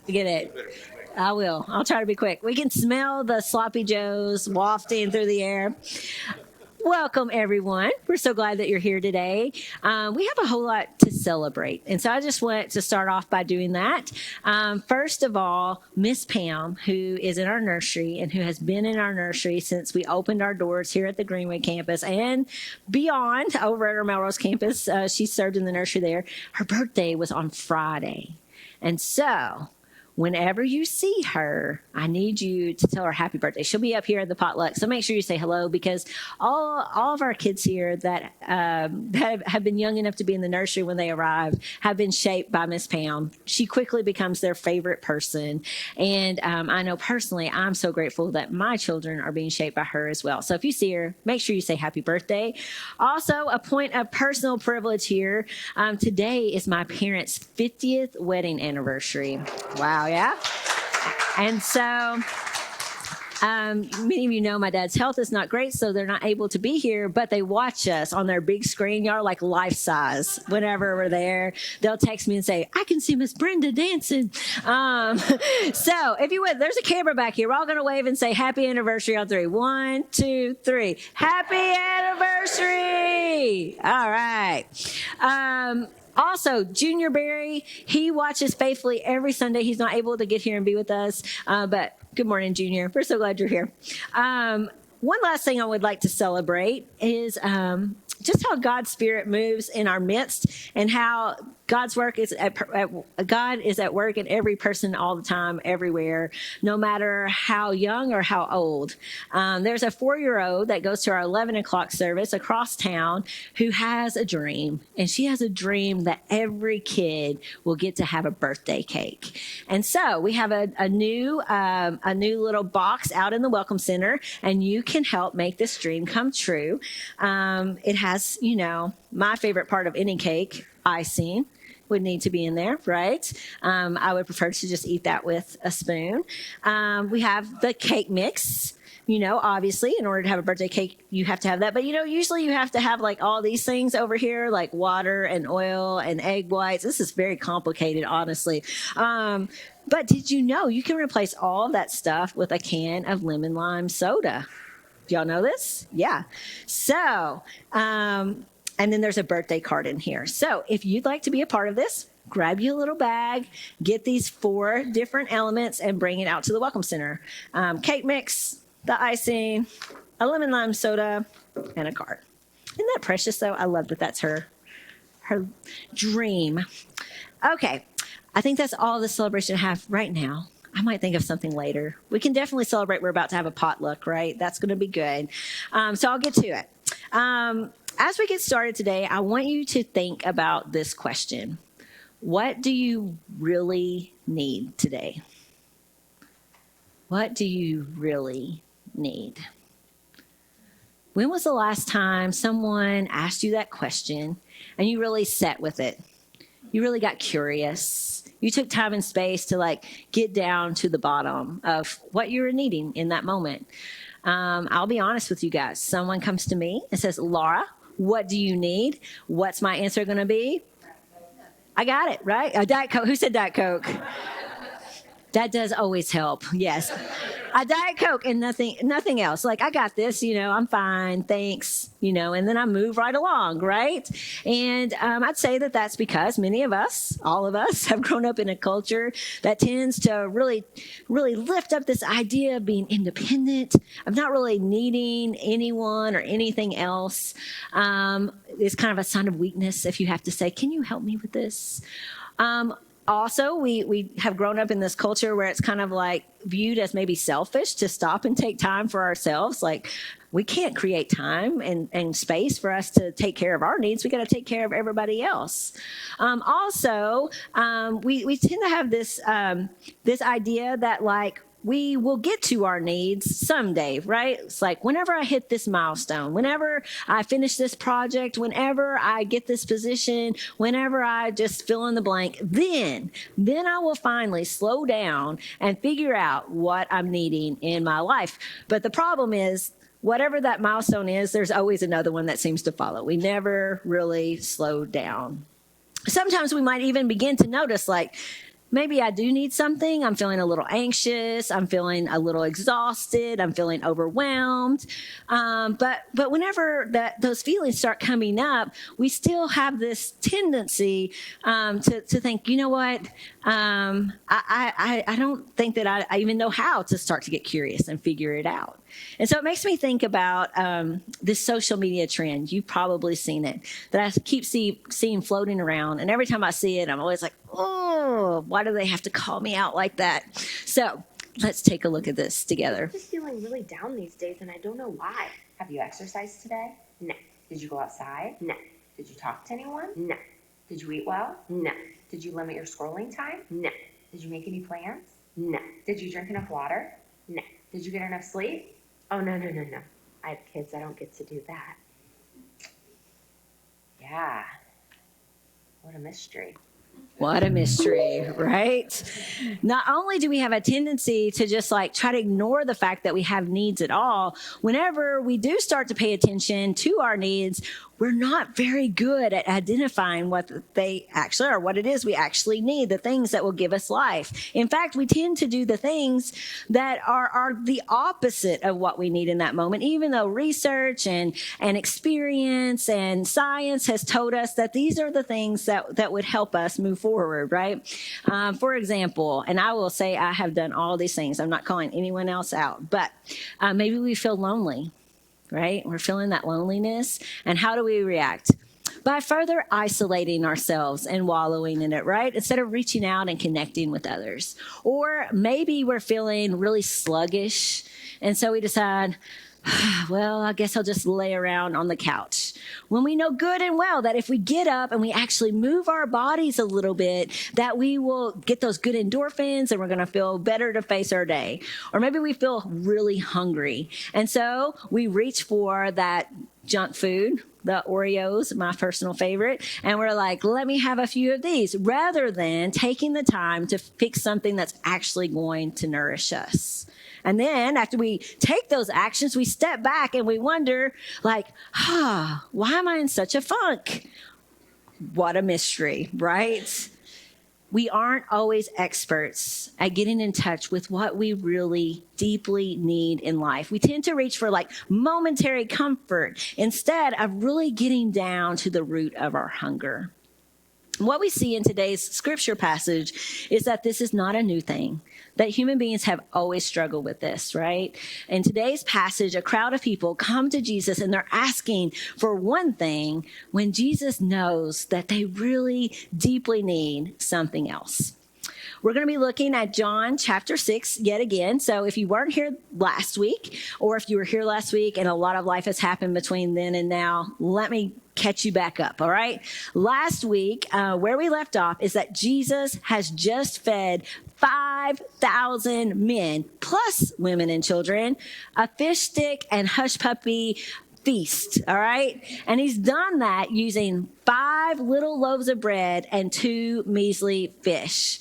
Get it? I will. I'll try to be quick. We can smell the sloppy joes wafting through the air. Welcome, everyone. We're so glad that you're here today. We have a whole lot to celebrate. And so I just want to start off by doing that. First of all, Miss Pam, who is in our nursery and who has been in our nursery since we opened our doors here at the Greenwood campus and beyond over at our Melrose campus. She served in the nursery there. Her birthday was on Friday. And so whenever you see her, I need you to tell her happy birthday. She'll be up here at the potluck, so make sure you say hello, because all of our kids here that have been young enough to be in the nursery when they arrived have been shaped by Miss Pam. She quickly becomes their favorite person, and I know personally I'm so grateful that my children are being shaped by her as well. So if you see her, make sure you say happy birthday. Also, a point of personal privilege here. Today is my parents' 50th wedding anniversary. Wow. Yeah. And so many of you know my dad's health is not great, so they're not able to be here, but they watch us on their big screen. Y'all are like life size. Whenever we're there, they'll text me and say, I can see Miss Brenda dancing. So if you would, there's a camera back here. We're all going to wave and say happy anniversary on 3. 1, 2, 3. Happy anniversary. All right. Also, Junior Barry, he watches faithfully every Sunday. He's not able to get here and be with us, but good morning, Junior. We're so glad you're here. One last thing I would like to celebrate is just how God's Spirit moves in our midst, and how God is at work in every person all the time, everywhere, no matter how young or how old. There's a 4-year-old that goes to our 11 o'clock service across town who has a dream, and she has a dream that every kid will get to have a birthday cake. And so we have a new little box out in the Welcome Center, and you can help make this dream come true. It has, my favorite part of any cake, icing. Would need to be in there, right? I would prefer to just eat that with a spoon. We have the cake mix. Obviously, in order to have a birthday cake, you have to have that. But, usually you have to have like all these things over here, like water and oil and egg whites. This is very complicated, honestly. But did you know you can replace all of that stuff with a can of lemon lime soda? Do y'all know this? Yeah. So, and then there's a birthday card in here. So if you'd like to be a part of this, grab you a little bag, get these 4 different elements, and bring it out to the Welcome Center. Cake mix, the icing, a lemon lime soda, and a card. Isn't that precious, though? I love that that's her dream. Okay, I think that's all the celebration I have right now. I might think of something later. We can definitely celebrate. We're about to have a potluck, right? That's going to be good. So I'll get to it. As we get started today, I want you to think about this question. What do you really need today? What do you really need? When was the last time someone asked you that question and you really sat with it? You really got curious. You took time and space to get down to the bottom of what you were needing in that moment. I'll be honest with you guys. Someone comes to me and says, Laura, what do you need? What's my answer going to be? I got it, right? A Diet Coke. Who said Diet Coke? That does always help. Yes. A Diet Coke and nothing else. I got this, I'm fine. Thanks. And then I move right along. Right. And I'd say that that's because many of us, all of us, have grown up in a culture that tends to really, really lift up this idea of being independent, of not really needing anyone or anything else. It's kind of a sign of weakness if you have to say, can you help me with this? Also, we have grown up in this culture where it's kind of viewed as maybe selfish to stop and take time for ourselves. We can't create time and space for us to take care of our needs. We got to take care of everybody else. Also, we tend to have this idea that we will get to our needs someday, right? It's whenever I hit this milestone, whenever I finish this project, whenever I get this position, whenever I just fill in the blank, then I will finally slow down and figure out what I'm needing in my life. But the problem is, whatever that milestone is, there's always another one that seems to follow. We never really slow down. Sometimes we might even begin to notice maybe I do need something. I'm feeling a little anxious. I'm feeling a little exhausted. I'm feeling overwhelmed. But whenever those feelings start coming up, we still have this tendency to think, you know what? I don't think that I even know how to start to get curious and figure it out. And so it makes me think about this social media trend. You've probably seen it, that I keep seeing floating around. And every time I see it, I'm always like, oh, why do they have to call me out like that? So let's take a look at this together. I'm just feeling really down these days, and I don't know why. Have you exercised today? No. Did you go outside? No. Did you talk to anyone? No. Did you eat well? No. Did you limit your scrolling time? No. Did you make any plans? No. Did you drink enough water? No. Did you get enough sleep? Oh, no. I have kids. I don't get to do that. Yeah. What a mystery. What a mystery, right? Not only do we have a tendency to just like try to ignore the fact that we have needs at all, whenever we do start to pay attention to our needs, we're not very good at identifying what they actually are, what it is we actually need, the things that will give us life. In fact, we tend to do the things that are the opposite of what we need in that moment, even though research and experience and science has told us that these are the things that would help us move forward, right? For example, and I will say I have done all these things. I'm not calling anyone else out, but maybe we feel lonely. Right? We're feeling that loneliness. And how do we react? By further isolating ourselves and wallowing in it, right? Instead of reaching out and connecting with others. Or maybe we're feeling really sluggish. And so we decide, well, I guess I'll just lay around on the couch. When we know good and well that if we get up and we actually move our bodies a little bit, that we will get those good endorphins and we're going to feel better to face our day. Or maybe we feel really hungry. And so we reach for that junk food, the Oreos, my personal favorite, and we're like, let me have a few of these, rather than taking the time to pick something that's actually going to nourish us. And then after we take those actions, we step back and we wonder, like, why am I in such a funk? What a mystery, right? We aren't always experts at getting in touch with what we really deeply need in life. We tend to reach for like momentary comfort instead of really getting down to the root of our hunger. What we see in today's scripture passage is that this is not a new thing, that human beings have always struggled with this, right? In today's passage, a crowd of people come to Jesus and they're asking for one thing when Jesus knows that they really deeply need something else. We're going to be looking at John chapter 6 yet again. So if you weren't here last week, or if you were here last week and a lot of life has happened between then and now, let me catch you back up, all right? Last week, where we left off is that Jesus has just fed 5,000 men, plus women and children, a fish stick and hush puppy feast, all right? And he's done that using 5 little loaves of bread and 2 measly fish.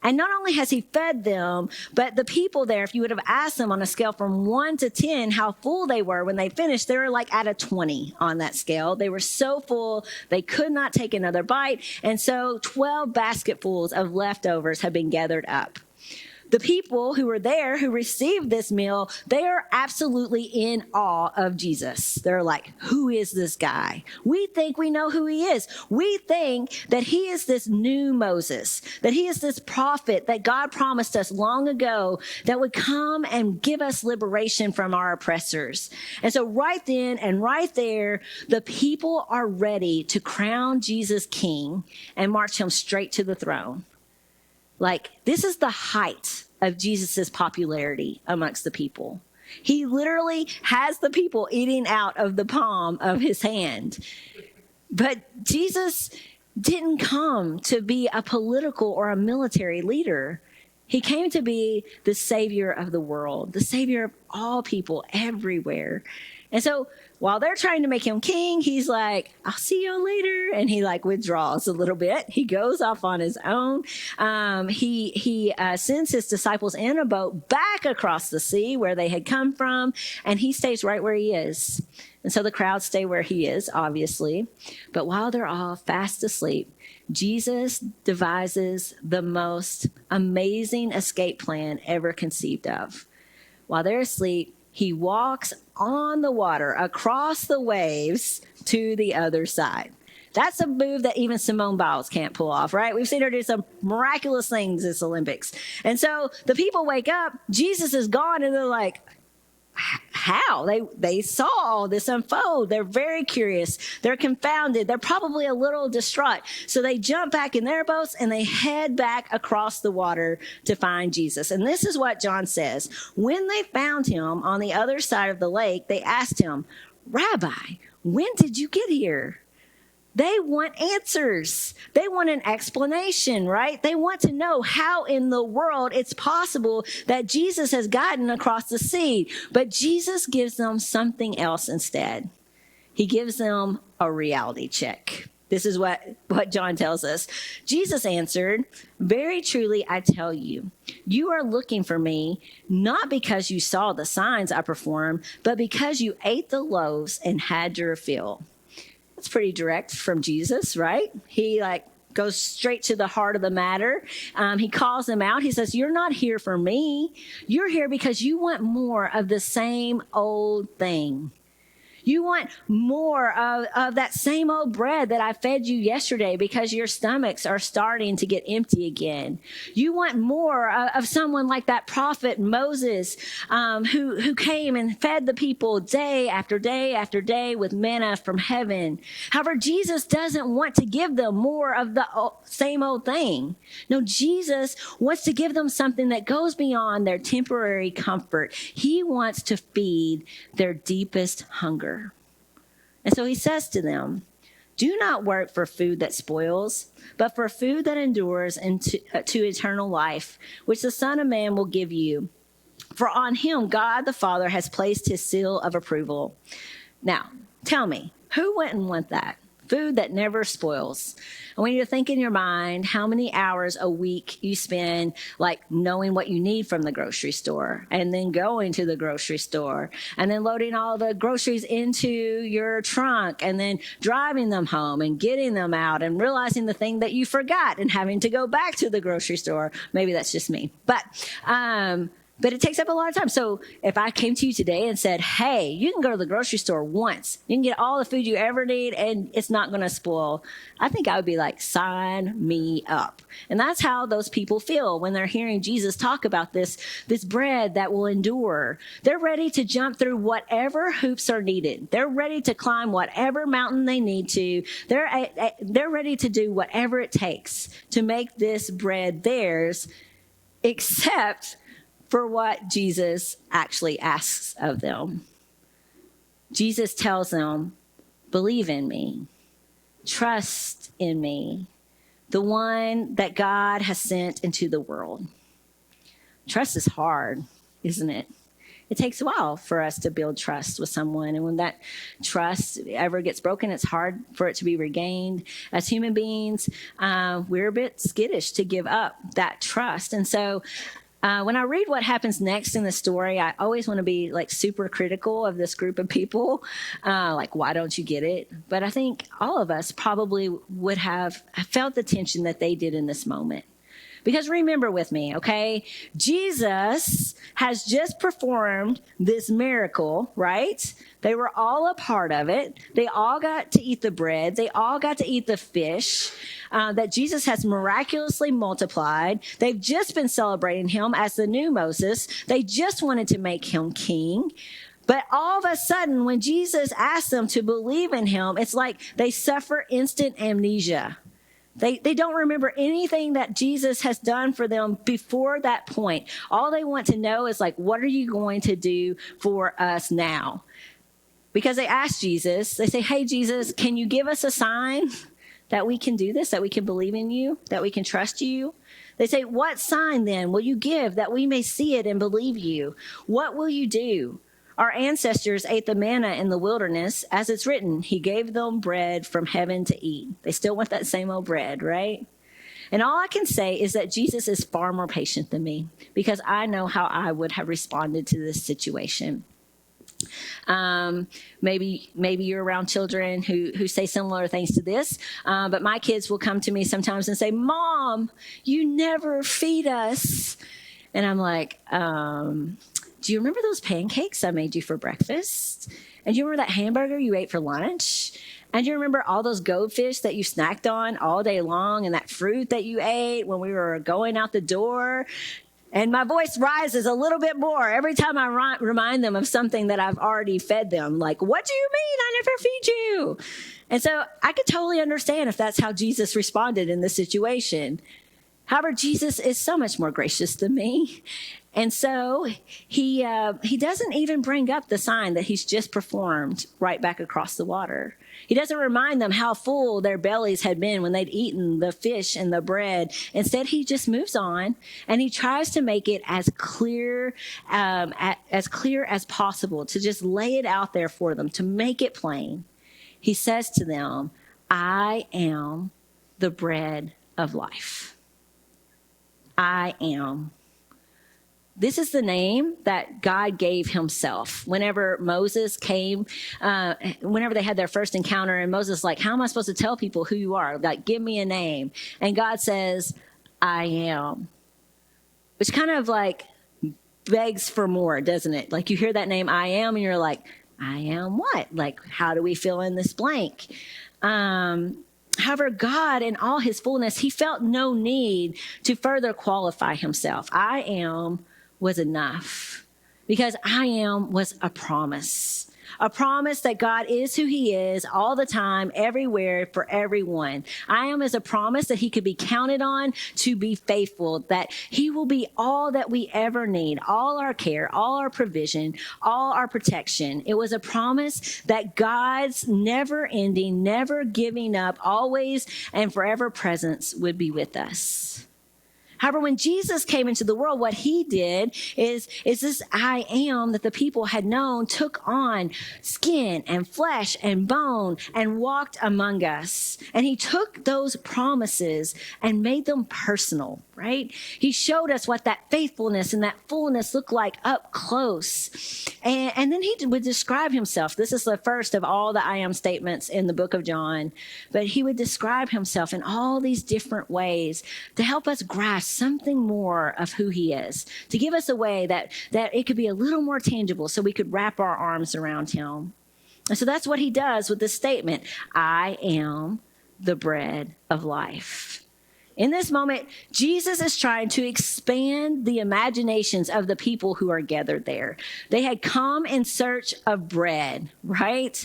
And not only has he fed them, but the people there, if you would have asked them on a scale from 1 to 10 how full they were when they finished, they were like at a 20 on that scale. They were so full, they could not take another bite. And so 12 basketfuls of leftovers have been gathered up. The people who were there, who received this meal, they are absolutely in awe of Jesus. They're like, who is this guy? We think we know who he is. We think that he is this new Moses, that he is this prophet that God promised us long ago that would come and give us liberation from our oppressors. And so right then and right there, the people are ready to crown Jesus king and march him straight to the throne. Like, this is the height of Jesus's popularity amongst the people. He literally has the people eating out of the palm of his hand. But Jesus didn't come to be a political or a military leader. He came to be the Savior of the world, the Savior of all people everywhere. And so while they're trying to make him king, he's like, I'll see y'all later. And he like withdraws a little bit. He goes off on his own. He sends his disciples in a boat back across the sea where they had come from. And he stays right where he is. And so the crowds stay where he is, obviously. But while they're all fast asleep, Jesus devises the most amazing escape plan ever conceived of. While they're asleep, he walks on the water across the waves to the other side. That's a move that even Simone Biles can't pull off, right? We've seen her do some miraculous things this Olympics. And so the people wake up, Jesus is gone, and they're like, how? They saw all this unfold. They're very curious. They're confounded. They're probably a little distraught. So they jump back in their boats and they head back across the water to find Jesus. And this is what John says. When they found him on the other side of the lake, they asked him, Rabbi, when did you get here? They want answers. They want an explanation, right? They want to know how in the world it's possible that Jesus has gotten across the sea. But Jesus gives them something else instead. He gives them a reality check. This is what John tells us. Jesus answered, very truly, I tell you, you are looking for me, not because you saw the signs I performed, but because you ate the loaves and had your fill. It's pretty direct from Jesus, right? He goes straight to the heart of the matter. He calls them out. He says, you're not here for me. You're here because you want more of the same old thing. You want more of that same old bread that I fed you yesterday because your stomachs are starting to get empty again. You want more of someone like that prophet Moses, who came and fed the people day after day after day with manna from heaven. However, Jesus doesn't want to give them more of the same old thing. No, Jesus wants to give them something that goes beyond their temporary comfort. He wants to feed their deepest hunger. And so he says to them, do not work for food that spoils, but for food that endures to eternal life, which the Son of Man will give you. For on him, God the Father has placed his seal of approval. Now, tell me, who wouldn't want that? Food that never spoils. I want you to think in your mind how many hours a week you spend knowing what you need from the grocery store and then going to the grocery store and then loading all the groceries into your trunk and then driving them home and getting them out and realizing the thing that you forgot and having to go back to the grocery store. Maybe that's just me. But it takes up a lot of time. So if I came to you today and said, hey, you can go to the grocery store once. You can get all the food you ever need and it's not going to spoil. I think I would be like, sign me up. And that's how those people feel when they're hearing Jesus talk about this bread that will endure. They're ready to jump through whatever hoops are needed. They're ready to climb whatever mountain they need to. They're ready to do whatever it takes to make this bread theirs, except for what Jesus actually asks of them. Jesus tells them, believe in me, trust in me, the one that God has sent into the world. Trust is hard, isn't it? It takes a while for us to build trust with someone. And when that trust ever gets broken, it's hard for it to be regained. As human beings, we're a bit skittish to give up that trust. And so when I read what happens next in the story, I always want to be super critical of this group of people. Why don't you get it? But I think all of us probably would have felt the tension that they did in this moment. Because remember with me, okay? Jesus has just performed this miracle, right? They were all a part of it. They all got to eat the bread. They all got to eat the fish that Jesus has miraculously multiplied. They've just been celebrating him as the new Moses. They just wanted to make him king. But all of a sudden, when Jesus asked them to believe in him, it's like they suffer instant amnesia. They don't remember anything that Jesus has done for them before that point. All they want to know is what are you going to do for us now? Because they ask Jesus, they say, hey, Jesus, can you give us a sign that we can do this, that we can believe in you, that we can trust you? They say, what sign then will you give that we may see it and believe you? What will you do? Our ancestors ate the manna in the wilderness. As it's written, he gave them bread from heaven to eat. They still want that same old bread, right? And all I can say is that Jesus is far more patient than me because I know how I would have responded to this situation. Maybe you're around children who say similar things to this, but my kids will come to me sometimes and say, "Mom, you never feed us." And I'm like, do you remember those pancakes I made you for breakfast? And do you remember that hamburger you ate for lunch? And do you remember all those goldfish that you snacked on all day long and that fruit that you ate when we were going out the door? And my voice rises a little bit more every time I remind them of something that I've already fed them. Like, what do you mean I never feed you? And so I could totally understand if that's how Jesus responded in this situation. However, Jesus is so much more gracious than me. And so he doesn't even bring up the sign that he's just performed right back across the water. He doesn't remind them how full their bellies had been when they'd eaten the fish and the bread. Instead, he just moves on and he tries to make it as clear as possible, to just lay it out there for them, to make it plain. He says to them, "I am the bread of life. I am." This is the name that God gave himself. Whenever Moses came, whenever they had their first encounter, and Moses like, "How am I supposed to tell people who you are? Like, give me a name." And God says, "I am," which kind of like begs for more, doesn't it? Like you hear that name, "I am," and you're like, "I am what?" Like, how do we fill in this blank? However, God, in all his fullness, he felt no need to further qualify himself. "I am" was enough because "I am" was a promise that God is who he is all the time, everywhere, for everyone. "I am" is a promise that he could be counted on to be faithful, that he will be all that we ever need, all our care, all our provision, all our protection. It was a promise that God's never ending, never giving up, always and forever presence would be with us. However, when Jesus came into the world, what he did is this "I am" that the people had known took on skin and flesh and bone and walked among us. And he took those promises and made them personal, right? He showed us what that faithfulness and that fullness looked like up close. And then he would describe himself. This is the first of all the "I am" statements in the book of John. But he would describe himself in all these different ways to help us grasp something more of who he is, to give us a way that it could be a little more tangible so we could wrap our arms around him. And so that's what he does with this statement, "I am the bread of life." In this moment, Jesus is trying to expand the imaginations of the people who are gathered there. They had come in search of bread, right?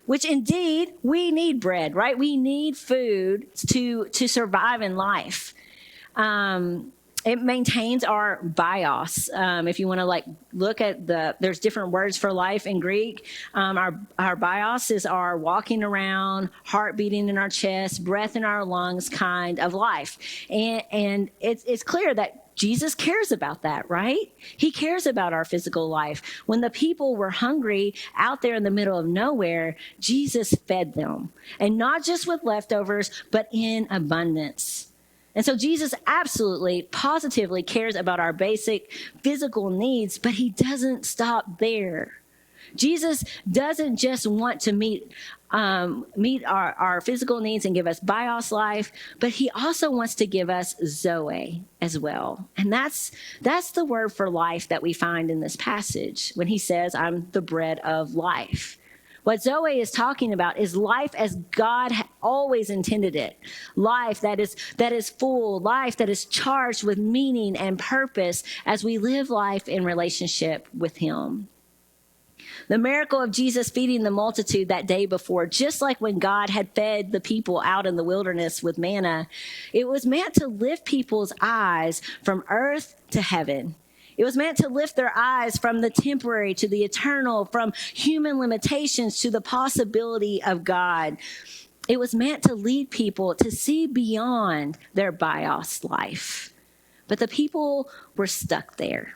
Which indeed, we need bread, right? We need food to survive in life. It maintains our bios. If you want to like look at there's different words for life in Greek. Our bios is our walking around, heart beating in our chest, breath in our lungs kind of life. And it's clear that Jesus cares about that, right? He cares about our physical life. When the people were hungry out there in the middle of nowhere, Jesus fed them. And not just with leftovers, but in abundance. And so Jesus absolutely, positively cares about our basic physical needs, but he doesn't stop there. Jesus doesn't just want to meet our physical needs and give us bios life, but he also wants to give us Zoe as well. And that's the word for life that we find in this passage when he says, "I'm the bread of life." What Zoe is talking about is life as God always intended it. Life that is full, life that is charged with meaning and purpose as we live life in relationship with him. The miracle of Jesus feeding the multitude that day before, just like when God had fed the people out in the wilderness with manna, it was meant to lift people's eyes from earth to heaven. It was meant to lift their eyes from the temporary to the eternal, from human limitations to the possibility of God. It was meant to lead people to see beyond their bios life. But the people were stuck there.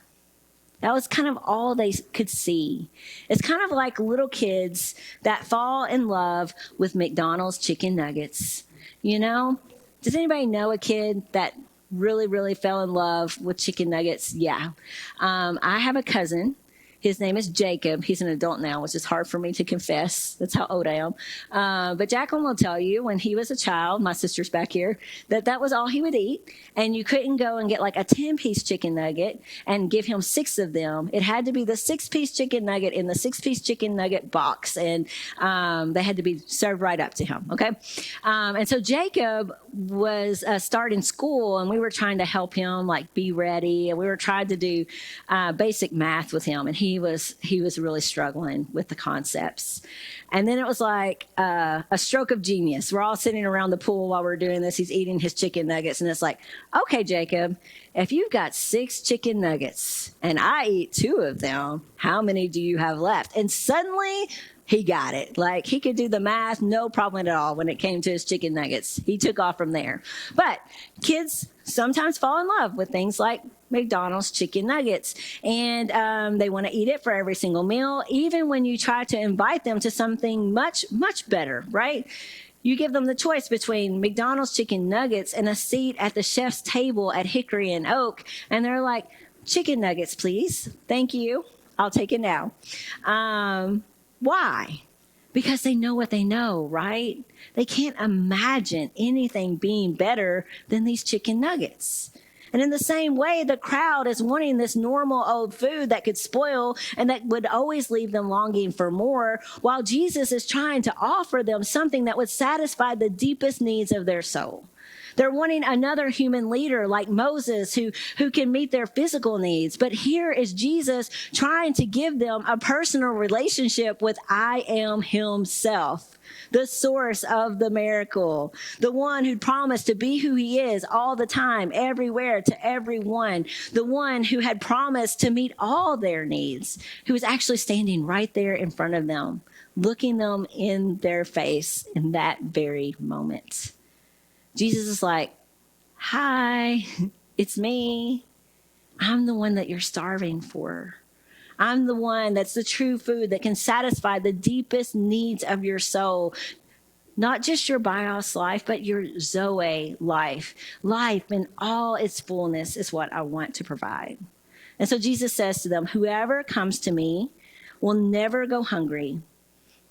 That was kind of all they could see. It's kind of like little kids that fall in love with McDonald's chicken nuggets. You know? Does anybody know a kid that really, really fell in love with chicken nuggets? Yeah. I have a cousin. His name is Jacob. He's an adult now, which is hard for me to confess. That's how old I am. But Jacqueline will tell you, when he was a child, my sister's back here, that was all he would eat. And you couldn't go and get like a 10-piece chicken nugget and give him 6 of them. It had to be the 6-piece chicken nugget in the 6-piece chicken nugget box. And they had to be served right up to him, okay? And so Jacob was starting school, and we were trying to help him, like, be ready. And we were trying to do basic math with him. And he was really struggling with the concepts. And then it was like a stroke of genius. We're all sitting around the pool while we're doing this. He's eating his chicken nuggets. And it's like, okay, Jacob, if you've got 6 chicken nuggets and I eat 2 of them, how many do you have left? And suddenly he got it. Like, he could do the math, no problem at all when it came to his chicken nuggets. He took off from there. But kids sometimes fall in love with things like McDonald's chicken nuggets, and they want to eat it for every single meal, even when you try to invite them to something much, much better, right? You give them the choice between McDonald's chicken nuggets and a seat at the chef's table at Hickory and Oak, and they're like, chicken nuggets, please. Thank you. I'll take it now. Why? Because they know what they know, right? They can't imagine anything being better than these chicken nuggets. And in the same way, the crowd is wanting this normal old food that could spoil and that would always leave them longing for more, while Jesus is trying to offer them something that would satisfy the deepest needs of their soul. They're wanting another human leader like Moses who can meet their physical needs. But here is Jesus trying to give them a personal relationship with I Am Himself, the source of the miracle, the one who promised to be who he is all the time, everywhere, to everyone, the one who had promised to meet all their needs, who was actually standing right there in front of them, looking them in their face in that very moment. Jesus is like, hi, it's me. I'm the one that you're starving for. I'm the one that's the true food that can satisfy the deepest needs of your soul. Not just your bios life, but your Zoe life. Life in all its fullness is what I want to provide. And so Jesus says to them, whoever comes to me will never go hungry.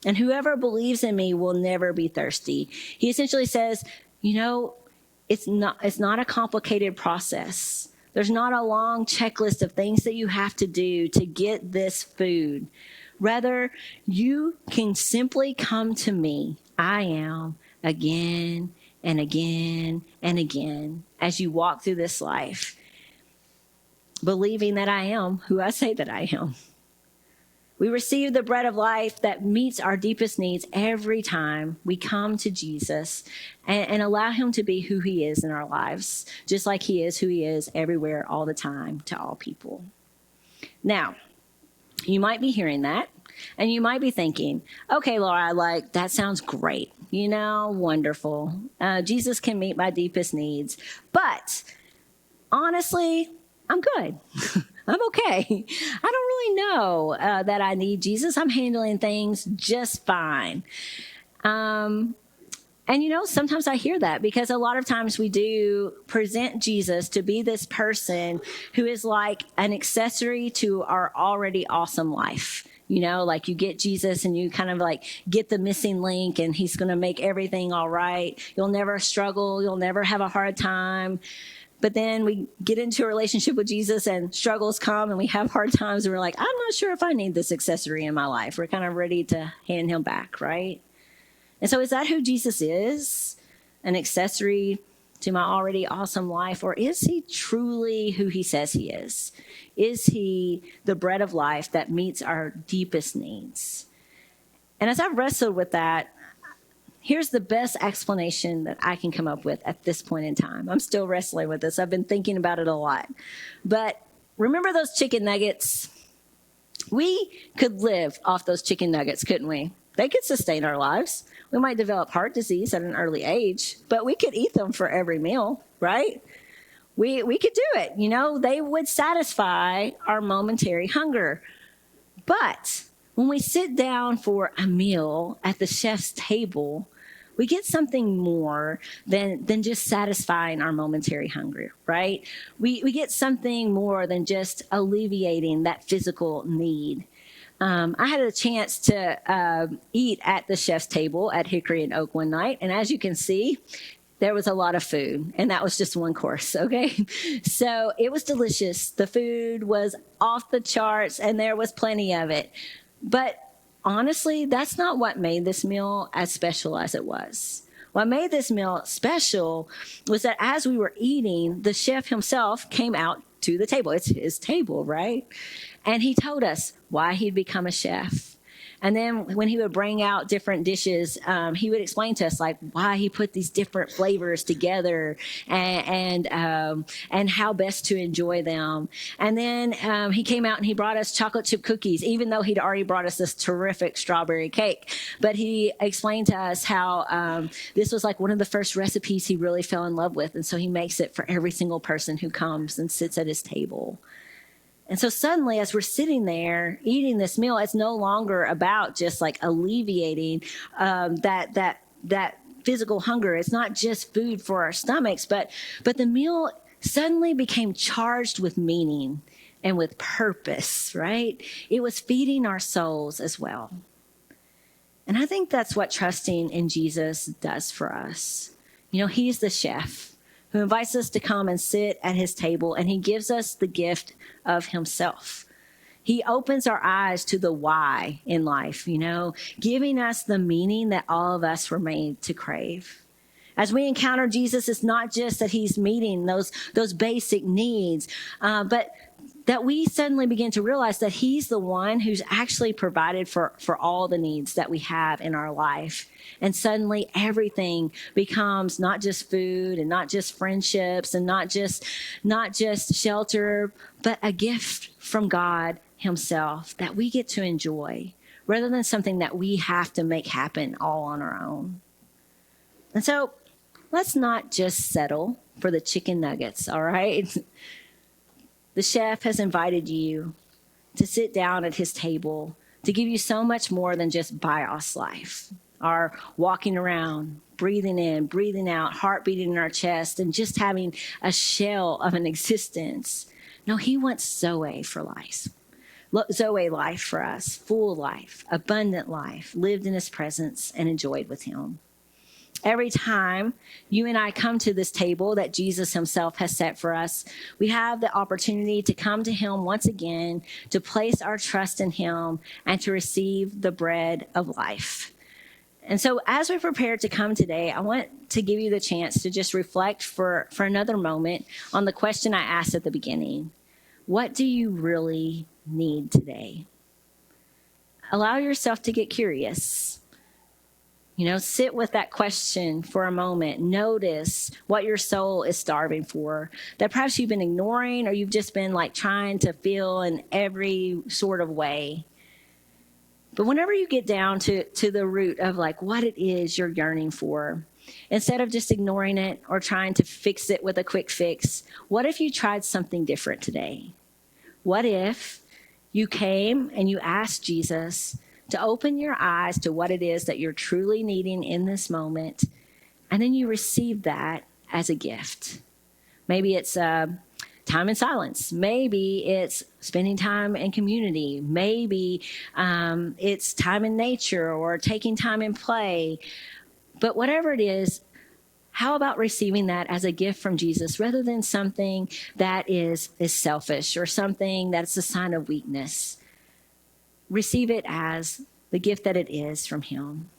And whoever believes in me will never be thirsty. He essentially says, you know, it's not a complicated process. There's not a long checklist of things that you have to do to get this food. Rather, you can simply come to me, I am, again and again and again, as you walk through this life, believing that I am who I say that I am. We receive the bread of life that meets our deepest needs every time we come to Jesus and allow him to be who he is in our lives, just like he is who he is everywhere, all the time, to all people. Now, you might be hearing that, and you might be thinking, okay, Laura, like, that sounds great. You know, wonderful. Jesus can meet my deepest needs. But honestly, I'm good. I'm okay. I don't really know that I need Jesus. I'm handling things just fine. And, you know, sometimes I hear that because a lot of times we do present Jesus to be this person who is like an accessory to our already awesome life. You know, like you get Jesus and you kind of like get the missing link and he's going to make everything all right. You'll never struggle. You'll never have a hard time. But then we get into a relationship with Jesus and struggles come and we have hard times and we're like, I'm not sure if I need this accessory in my life. We're kind of ready to hand him back, right? And so is that who Jesus is? An accessory to my already awesome life? Or is he truly who he says he is? Is he the bread of life that meets our deepest needs? And as I've wrestled with that, here's the best explanation that I can come up with at this point in time. I'm still wrestling with this. I've been thinking about it a lot. But remember those chicken nuggets? We could live off those chicken nuggets, couldn't we? They could sustain our lives. We might develop heart disease at an early age, but we could eat them for every meal, right? we could do it. They would satisfy our momentary hunger. But when we sit down for a meal at the chef's table, we get something more than just satisfying our momentary hunger, right? We get something more than just alleviating that physical need. I had a chance to eat at the chef's table at Hickory and Oak one night, and as you can see, there was a lot of food, and that was just one course, okay? So it was delicious. The food was off the charts, and there was plenty of it. But honestly, that's not what made this meal as special as it was. What made this meal special was that as we were eating, the chef himself came out to the table. It's his table, right? And he told us why he'd become a chef. And then when he would bring out different dishes, he would explain to us like why he put these different flavors together and how best to enjoy them. And then he came out and he brought us chocolate chip cookies, even though he'd already brought us this terrific strawberry cake. But he explained to us how this was like one of the first recipes he really fell in love with. And so he makes it for every single person who comes and sits at his table. And so suddenly, as we're sitting there eating this meal, it's no longer about just like alleviating that physical hunger. It's not just food for our stomachs, but the meal suddenly became charged with meaning and with purpose, right? It was feeding our souls as well. And I think that's what trusting in Jesus does for us. He's the chef who invites us to come and sit at his table, and he gives us the gift of himself. He opens our eyes to the why in life, giving us the meaning that all of us were made to crave. As we encounter Jesus, it's not just that he's meeting those basic needs, but that we suddenly begin to realize that he's the one who's actually provided for all the needs that we have in our life. And suddenly everything becomes not just food and not just friendships and not just shelter, but a gift from God himself that we get to enjoy rather than something that we have to make happen all on our own. And so let's not just settle for the chicken nuggets, all right? The chef has invited you to sit down at his table to give you so much more than just bios life, our walking around, breathing in, breathing out, heart beating in our chest, and just having a shell of an existence. No, he wants Zoe for life. Zoe life for us, full life, abundant life, lived in his presence and enjoyed with him. Every time you and I come to this table that Jesus himself has set for us, we have the opportunity to come to him once again, to place our trust in him, and to receive the bread of life. And so as we prepare to come today, I want to give you the chance to just reflect for another moment on the question I asked at the beginning. What do you really need today? Allow yourself to get curious. Sit with that question for a moment. Notice what your soul is starving for, that perhaps you've been ignoring or you've just been like trying to feel in every sort of way. But whenever you get down to the root of like what it is you're yearning for, instead of just ignoring it or trying to fix it with a quick fix, what if you tried something different today? What if you came and you asked Jesus to open your eyes to what it is that you're truly needing in this moment, and then you receive that as a gift? Maybe it's time in silence. Maybe it's spending time in community. Maybe it's time in nature or taking time in play. But whatever it is, how about receiving that as a gift from Jesus rather than something that is selfish or something that's a sign of weakness? Receive it as the gift that it is from him.